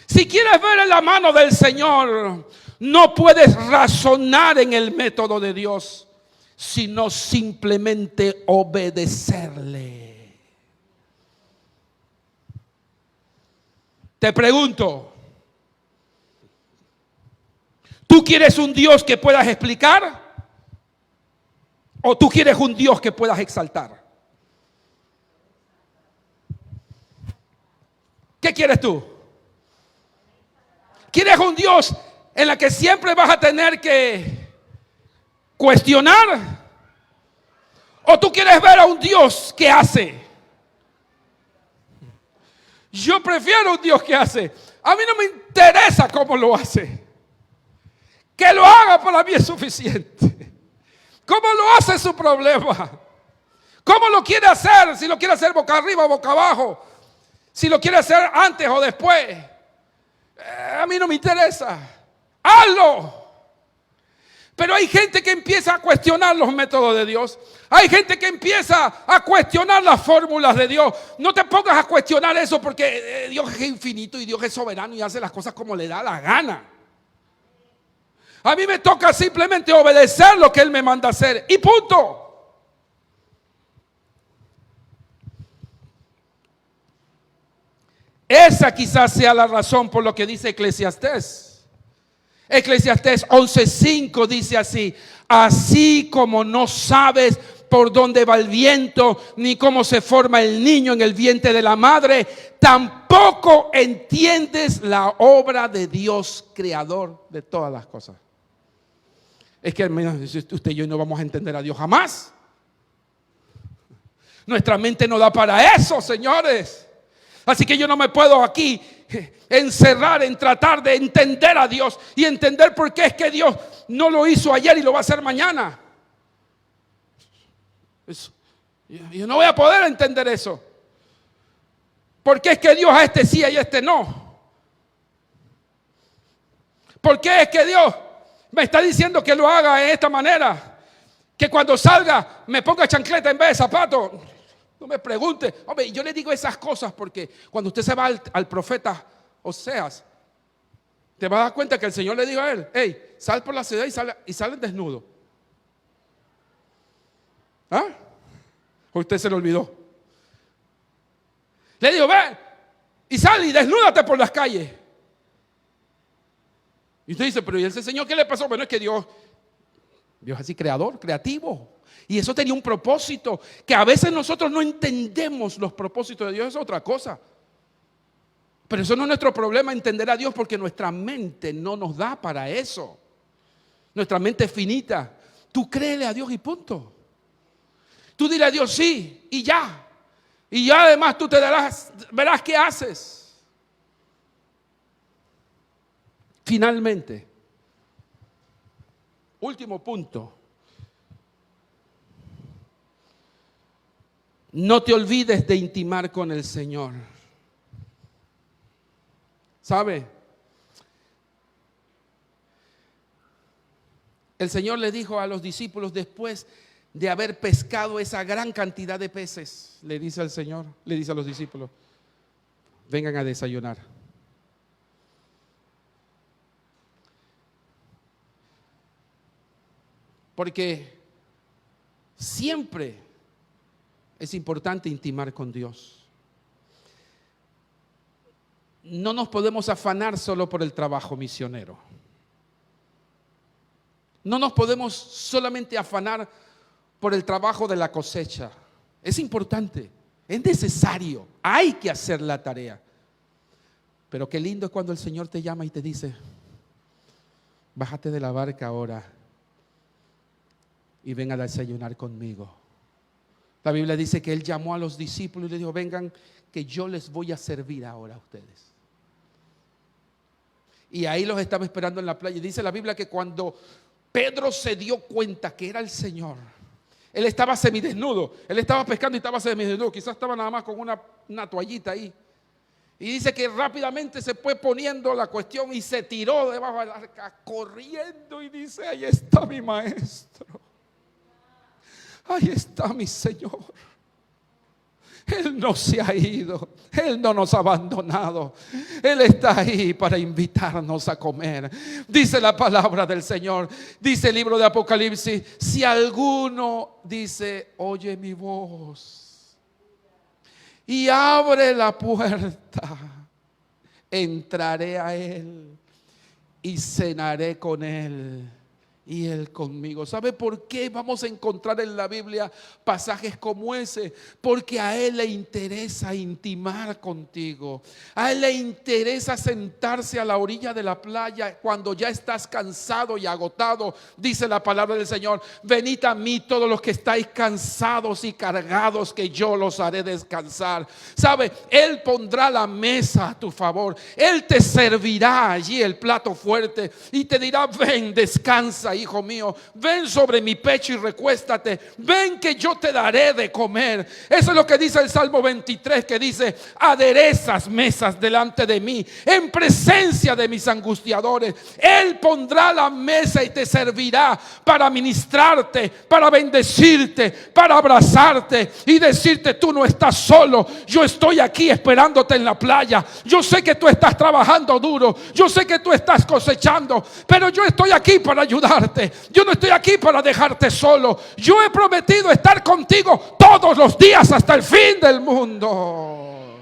si quieres ver la mano del Señor, no puedes razonar en el método de Dios, sino simplemente obedecerle. Te pregunto, ¿tú quieres un Dios que puedas explicar? ¿O tú quieres un Dios que puedas exaltar? ¿Qué quieres tú? ¿Quieres un Dios en la que siempre vas a tener que cuestionar? ¿O tú quieres ver a un Dios que hace? Yo prefiero un Dios que hace. A mí no me interesa cómo lo hace. Que lo haga para mí es suficiente. ¿Cómo lo hace es su problema? ¿Cómo lo quiere hacer? Si lo quiere hacer boca arriba o boca abajo. Si lo quiere hacer antes o después. A mí no me interesa. Hazlo. Pero hay gente que empieza a cuestionar los métodos de Dios. Hay gente que empieza a cuestionar las fórmulas de Dios. No te pongas a cuestionar eso, porque Dios es infinito y Dios es soberano y hace las cosas como le da la gana. A mí me toca simplemente obedecer lo que Él me manda hacer. Y punto. Esa quizás sea la razón por lo que dice Eclesiastés. Eclesiastés 11:5 dice así: así como no sabes por dónde va el viento, ni cómo se forma el niño en el vientre de la madre, tampoco entiendes la obra de Dios, creador de todas las cosas. Es que usted y yo no vamos a entender a Dios jamás. Nuestra mente no da para eso, señores. Así que yo no me puedo aquí encerrar en tratar de entender a Dios y entender por qué es que Dios no lo hizo ayer y lo va a hacer mañana. Yo no voy a poder entender eso. ¿Por qué es que Dios a este sí y a este no? ¿Por qué es que Dios me está diciendo que lo haga de esta manera? Que cuando salga me ponga chancleta en vez de zapato. No me pregunte. Hombre, yo le digo esas cosas porque cuando usted se va al profeta Oseas, te vas a dar cuenta que el Señor le dijo a él: hey, sal por la ciudad y sale desnudo. ¿Ah? ¿O usted se lo olvidó? Le digo: ve y sal y desnúdate por las calles. Y usted dice: pero ¿y ese Señor qué le pasó? Bueno, es que Dios es así, creador, creativo. Y eso tenía un propósito, que a veces nosotros no entendemos los propósitos de Dios, es otra cosa. Pero eso no es nuestro problema, entender a Dios, porque nuestra mente no nos da para eso. Nuestra mente es finita. Tú créele a Dios y punto. Tú dile a Dios sí y ya. Y ya además tú verás qué haces. Finalmente, último punto. No te olvides de intimar con el Señor. ¿Sabe? El Señor le dijo a los discípulos después de haber pescado esa gran cantidad de peces, le dice al Señor, le dice a los discípulos: vengan a desayunar. Porque siempre es importante intimar con Dios. No nos podemos afanar solo por el trabajo misionero. No nos podemos solamente afanar por el trabajo de la cosecha. Es importante, es necesario, hay que hacer la tarea. Pero qué lindo es cuando el Señor te llama y te dice: bájate de la barca ahora y ven a desayunar conmigo. La Biblia dice que Él llamó a los discípulos y les dijo: vengan, que yo les voy a servir ahora a ustedes. Y ahí los estaba esperando en la playa. Y dice la Biblia que cuando Pedro se dio cuenta que era el Señor, él estaba semidesnudo. Él estaba pescando y estaba semidesnudo. Quizás estaba nada más con una toallita ahí. Y dice que rápidamente se fue poniendo la cuestión y se tiró debajo del arca corriendo y dice: ahí está mi maestro. Ahí está mi Señor. Él no se ha ido, Él no nos ha abandonado. Él está ahí para invitarnos a comer. Dice la palabra del Señor, dice el libro de Apocalipsis: si alguno dice, oye mi voz y abre la puerta, entraré a Él y cenaré con Él y Él conmigo. ¿Sabe por qué vamos a encontrar en la Biblia pasajes como ese? Porque a Él le interesa intimar contigo. A Él le interesa sentarse a la orilla de la playa cuando ya estás cansado y agotado. Dice la palabra del Señor: venid a mí todos los que estáis cansados y cargados, que yo los haré descansar. ¿Sabe? Él pondrá la mesa a tu favor. Él te servirá allí el plato fuerte y te dirá: ven, descansa, hijo mío, ven sobre mi pecho y recuéstate, ven que yo te daré de comer. Eso es lo que dice el Salmo 23, que dice: aderezas mesas delante de mí en presencia de mis angustiadores. Él pondrá la mesa y te servirá para ministrarte, para bendecirte, para abrazarte y decirte: tú no estás solo, yo estoy aquí esperándote en la playa. Yo sé que tú estás trabajando duro, yo sé que tú estás cosechando, pero yo estoy aquí para ayudarte. Yo no estoy aquí para dejarte solo. Yo he prometido estar contigo todos los días hasta el fin del mundo.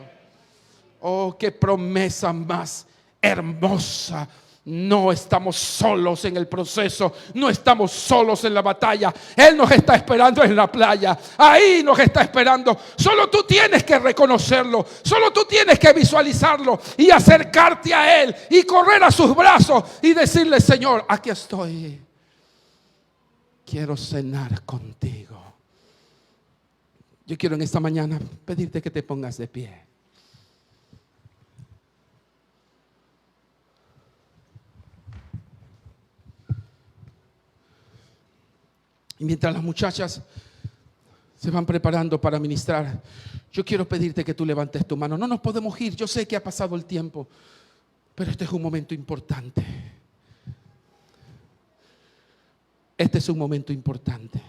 Oh, qué promesa más hermosa. No estamos solos en el proceso, no estamos solos en la batalla. Él nos está esperando en la playa, ahí nos está esperando. Solo tú tienes que reconocerlo, solo tú tienes que visualizarlo y acercarte a Él y correr a sus brazos y decirle: Señor, aquí estoy, quiero cenar contigo. Yo quiero en esta mañana pedirte que te pongas de pie. Y mientras las muchachas se van preparando para ministrar, yo quiero pedirte que tú levantes tu mano. No nos podemos ir, yo sé que ha pasado el tiempo, pero este es un momento importante. Este es un momento importante.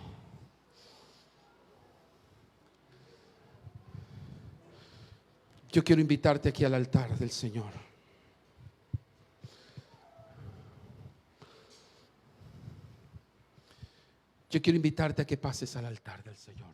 Yo quiero invitarte aquí al altar del Señor. Yo quiero invitarte a que pases al altar del Señor.